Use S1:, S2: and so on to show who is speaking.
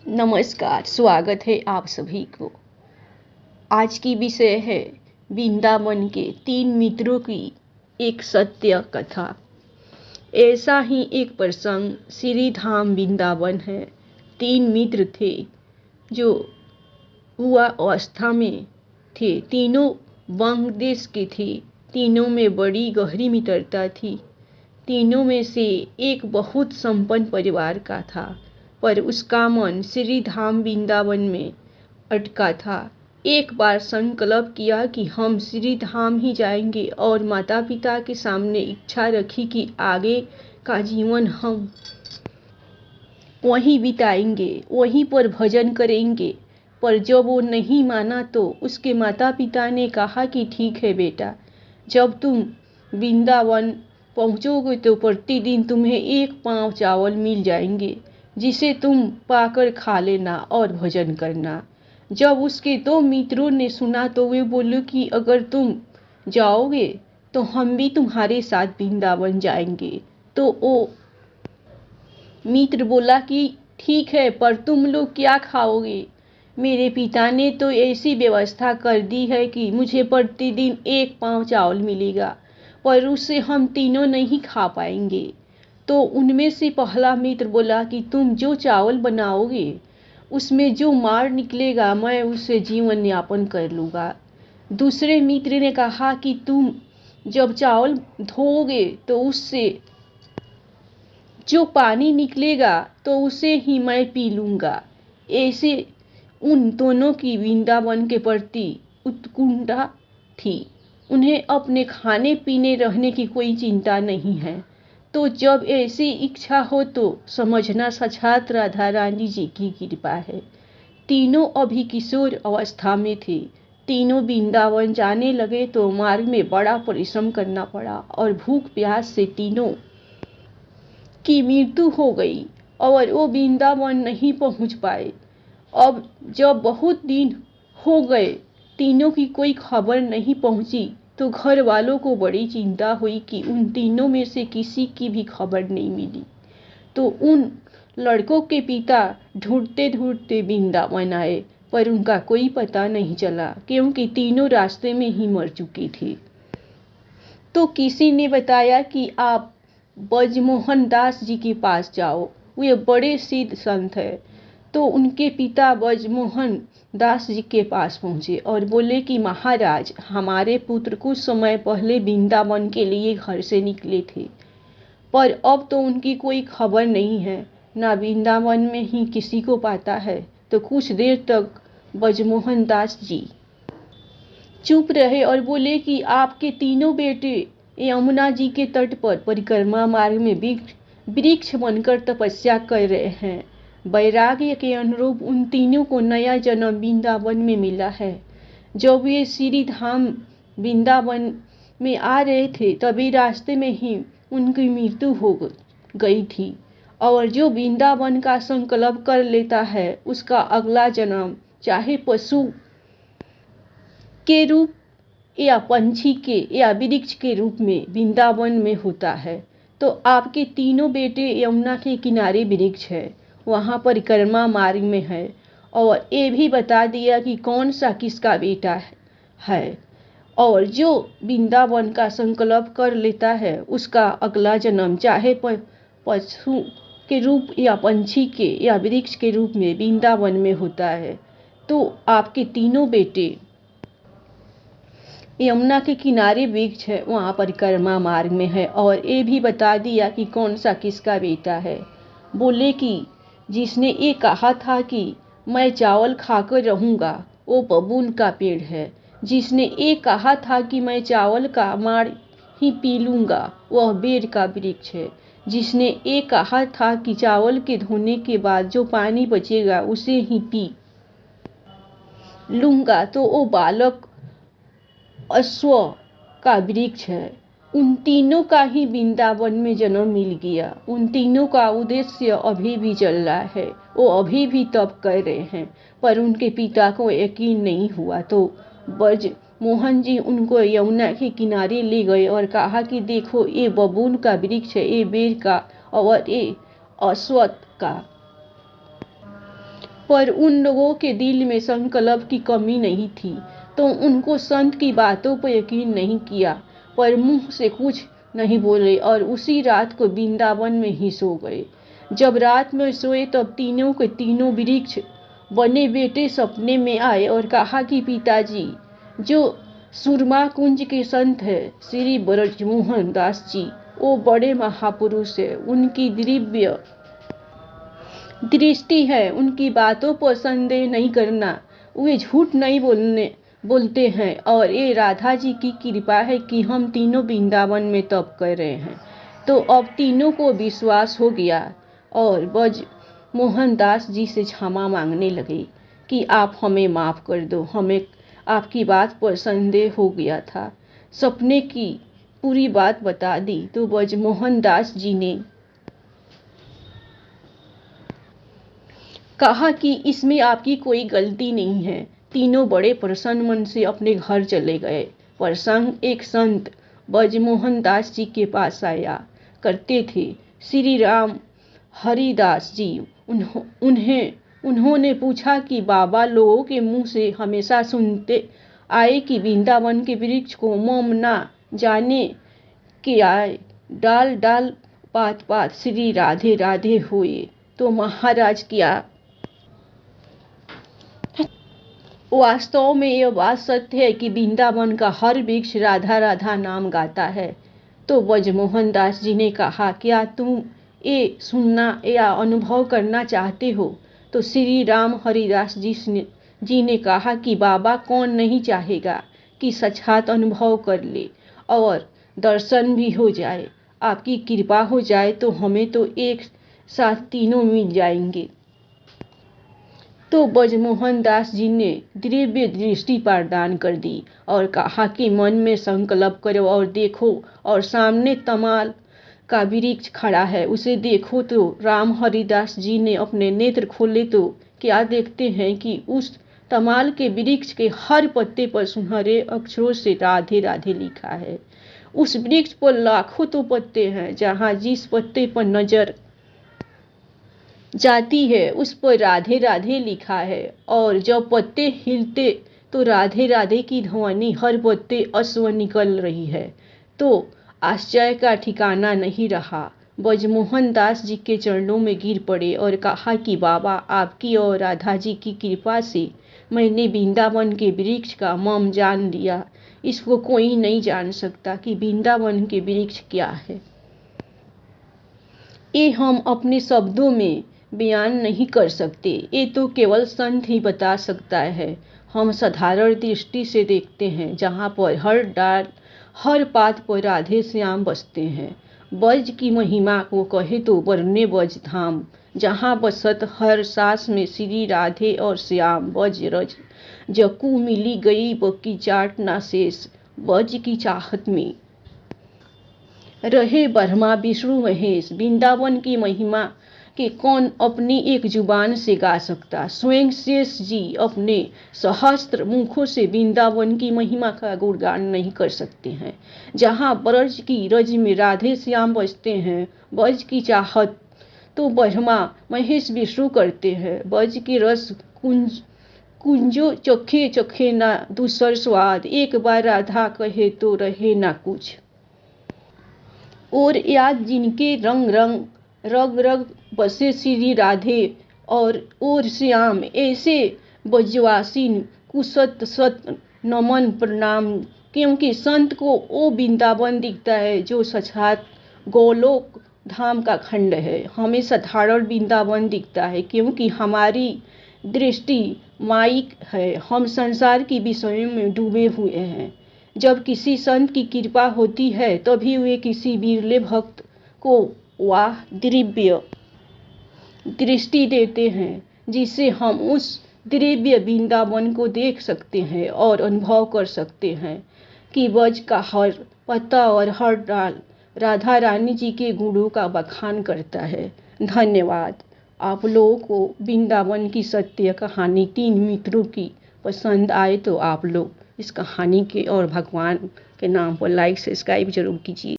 S1: नमस्कार, स्वागत है आप सभी को। आज की विषय है वृंदावन के 3 मित्रों की एक सत्य कथा। ऐसा ही एक प्रसंग श्री धाम वृंदावन है। 3 मित्र थे जो युवा अवस्था में थे। तीनों वंग देश के थे। तीनों में बड़ी गहरी मित्रता थी। तीनों में से एक बहुत संपन्न परिवार का था, पर उसका मन श्री धाम वृंदावन में अटका था। एक बार संकल्प किया कि हम श्री धाम ही जाएंगे और माता पिता के सामने इच्छा रखी कि आगे का जीवन हम वहीं बिताएंगे, वहीं पर भजन करेंगे। पर जब वो नहीं माना तो उसके माता पिता ने कहा कि ठीक है बेटा, जब तुम वृंदावन पहुंचोगे तो प्रतिदिन तुम्हें 1 पाव चावल मिल जाएंगे, जिसे तुम पाकर खा लेना और भजन करना। जब उसके 2 मित्रों ने सुना तो वे बोले कि अगर तुम जाओगे तो हम भी तुम्हारे साथ वृंदावन जाएंगे। तो वो मित्र बोला कि ठीक है, पर तुम लोग क्या खाओगे? मेरे पिता ने तो ऐसी व्यवस्था कर दी है कि मुझे प्रतिदिन 1 पाव चावल मिलेगा, पर उससे हम तीनों नहीं खा पाएंगे। तो उनमें से पहला मित्र बोला कि तुम जो चावल बनाओगे उसमें जो मार निकलेगा मैं उससे जीवन यापन कर लूँगा। दूसरे मित्र ने कहा कि तुम जब चावल धोओगे तो उससे जो पानी निकलेगा तो उसे ही मैं पी लूँगा। ऐसे उन दोनों की वृंदावन के प्रति उत्कंठा थी। उन्हें अपने खाने पीने रहने की कोई चिंता नहीं है। तो जब ऐसी इच्छा हो तो समझना साक्षात राधा रानी जी की कृपा है। तीनों अभी किशोर अवस्था में थे। तीनों वृंदावन जाने लगे तो मार्ग में बड़ा परिश्रम करना पड़ा और भूख प्यास से तीनों की मृत्यु हो गई और वो वृंदावन नहीं पहुंच पाए। अब जब बहुत दिन हो गए तीनों की कोई खबर नहीं पहुंची तो घर वालों को बड़ी चिंता हुई कि उन तीनों में से किसी की भी खबर नहीं मिली। तो उन लड़कों के पिता ढूंढते ढूंढते वृंदावन आए, पर उनका कोई पता नहीं चला क्योंकि तीनों रास्ते में ही मर चुके थे। तो किसी ने बताया कि आप ब्रजमोहन दास जी के पास जाओ, वे बड़े सिद्ध संत हैं। तो उनके पिता ब्रजमोहन दास जी के पास पहुंचे और बोले कि महाराज, हमारे पुत्र कुछ समय पहले वृंदावन के लिए घर से निकले थे, पर अब तो उनकी कोई खबर नहीं है, ना वृंदावन में ही किसी को पाता है। तो कुछ देर तक ब्रजमोहन दास जी चुप रहे और बोले कि आपके तीनों बेटे यमुना जी के तट पर परिक्रमा मार्ग में वृक्ष बनकर तपस्या कर रहे हैं। वैराग्य के अनुरूप उन तीनों को नया जन्म वृंदावन में मिला है। जब वे श्री धाम वृंदावन में आ रहे थे तभी रास्ते में ही उनकी मृत्यु हो गई थी। और जो वृंदावन का संकल्प कर लेता है उसका अगला जन्म चाहे पशु के रूप या पंछी के या वृक्ष के रूप में वृंदावन में होता है। तो आपके तीनों बेटे यमुना के किनारे वृक्ष है, वहाँ परिक्रमा मार्ग में है। और ये भी बता दिया कि कौन सा किसका बेटा है। और जो वृंदावन का संकल्प कर लेता है उसका अगला जन्म चाहे पशु के रूप या पंछी के या वृक्ष के रूप में वृंदावन में होता है। तो आपके तीनों बेटे यमुना के किनारे वृक्ष है, वहाँ परिक्रमा मार्ग में है। और ये भी बता दिया कि कौन सा किसका बेटा है। बोले कि जिसने ये कहा था कि मैं चावल खाकर रहूँगा वो बबूल का पेड़ है। जिसने ये कहा था कि मैं चावल का माड़ ही पी लूँगा वह बेर का वृक्ष है। जिसने ये कहा था कि चावल के धोने के बाद जो पानी बचेगा उसे ही पी लूँगा तो वो बालक अश्व का वृक्ष है। उन तीनों का ही वृंदावन में जन्म मिल गया। उन तीनों का उद्देश्य अभी भी चल रहा है, वो अभी भी तप कर रहे हैं, पर उनके पिता को यकीन नहीं हुआ। तो ब्रज मोहन जी उनको यमुना के किनारे ले गए और कहा कि देखो ये बबूल का वृक्ष है, ये बेर का और ये अश्वत्थ का। पर उन लोगों के दिल में संकल्प की कमी नहीं थी, तो उनको संत की बातों पर यकीन नहीं किया, पर मुंह से कुछ नहीं बोले और उसी रात को वृंदावन में ही सो गए। जब रात में सोए तब तीनों के तीनों वृक्ष बने बेटे सपने में आए और कहा कि पिताजी, जो सुरमा कुंज के संत है श्री ब्रजमोहन दास जी, वो बड़े महापुरुष है, उनकी दिव्य दृष्टि है, उनकी बातों पर संदेह नहीं करना, वे झूठ नहीं बोलते हैं और ये राधा जी की कृपा है कि हम तीनों वृंदावन में तप कर रहे हैं। तो अब तीनों को विश्वास हो गया और ब्रज मोहन दास जी से क्षमा मांगने लगे कि आप हमें माफ कर दो, हमें आपकी बात पर संदेह हो गया था। सपने की पूरी बात बता दी तो ब्रज मोहन दास जी ने कहा कि इसमें आपकी कोई गलती नहीं है। तीनों बड़े प्रसन्न मन से अपने घर चले गए। प्रसंग एक संत ब्रजमोहन दास जी के पास आया करते थे। श्री राम हरिदास जी उन्होंने पूछा कि बाबा, लोगों के मुंह से हमेशा सुनते आए कि वृंदावन के वृक्ष को मोम ना जाने के आए, डाल डाल पात पात श्री राधे राधे हुए। तो महाराज, क्या वास्तव में यह बात सत्य है कि वृंदावन का हर वृक्ष राधा राधा नाम गाता है? तो ब्रजमोहन दास जी ने कहा, क्या तुम ये सुनना या अनुभव करना चाहते हो? तो श्री राम हरिदास जी ने कहा कि बाबा, कौन नहीं चाहेगा कि साक्षात अनुभव कर ले और दर्शन भी हो जाए। आपकी कृपा हो जाए तो हमें तो एक साथ तीनों मिल जाएंगे। तो ब्रजमोहन दास जी ने दिव्य दृष्टि प्रदान कर दी और कहा कि मन में संकल्प करो और देखो, और सामने तमाल का वृक्ष खड़ा है, उसे देखो। तो राम हरिदास जी ने अपने नेत्र खोले तो क्या देखते हैं कि उस तमाल के वृक्ष के हर पत्ते पर सुनहरे अक्षरों से राधे राधे लिखा है। उस वृक्ष पर लाखों तो पत्ते हैं, जहाँ जिस पत्ते पर नजर जाती है उस पर राधे राधे लिखा है, और जब पत्ते हिलते तो राधे राधे की ध्वनि हर पत्ते अस्व निकल रही है। तो आश्चर्य का ठिकाना नहीं रहा। ब्रजमोहन दास जी के चरणों में गिर पड़े और कहा कि बाबा, आपकी और राधा जी की कृपा से मैंने वृंदावन के वृक्ष का मर्म जान लिया। इसको कोई नहीं जान सकता कि वृंदावन के वृक्ष क्या है। ये हम अपने शब्दों में बयान नहीं कर सकते, ये तो केवल संत ही बता सकता है। हम साधारण दृष्टि से देखते हैं, जहाँ पर हर डाल हर पात पर राधे श्याम बसते हैं। ब्रज की महिमा को कहे तो वर्ण्य ब्रज धाम, जहाँ बसत हर सांस में श्री राधे और श्याम। ब्रज रज जकू मिली गई बकी चाट ना शेष, ब्रज की चाहत में रहे ब्रह्मा विष्णु महेश। वृंदावन की महिमा के कौन अपनी एक जुबान से गा सकता? स्वयं शेष जी अपने सहस्त्र मुखों से वृंदावन की महिमा का गुणगान नहीं कर सकते हैं। जहाँ ब्रज की रज में राधे श्याम बजते हैं, ब्रज की चाहत तो ब्रह्मा महेश विष्णु करते हैं। ब्रज के रस कुंजो चखे चखे ना दूसर स्वाद, एक बार राधा कहे तो रहे ना कुछ। और याद जिनके रंग रंग रग रग बसे श्री राधे और श्याम, ऐसे ब्रजवासी कुसत सत नमन प्रणाम। क्योंकि संत को वो वृंदावन दिखता है जो साक्षात गोलोक धाम का खंड है। हमें साधारण वृंदावन दिखता है क्योंकि हमारी दृष्टि माइक है, हम संसार की विषयों में डूबे हुए हैं। जब किसी संत की कृपा होती है तभी वे किसी विरले भक्त को वह दिव्य दृष्टि देते हैं, जिससे हम उस दिव्य वृंदावन को देख सकते हैं और अनुभव कर सकते हैं कि ब्रज का हर पत्ता और हर डाल राधा रानी जी के गुणों का बखान करता है। धन्यवाद। आप लोगों को वृंदावन की सत्य कहानी तीन मित्रों की पसंद आए तो आप लोग इस कहानी के और भगवान के नाम पर लाइक सब्सक्राइब जरूर कीजिए।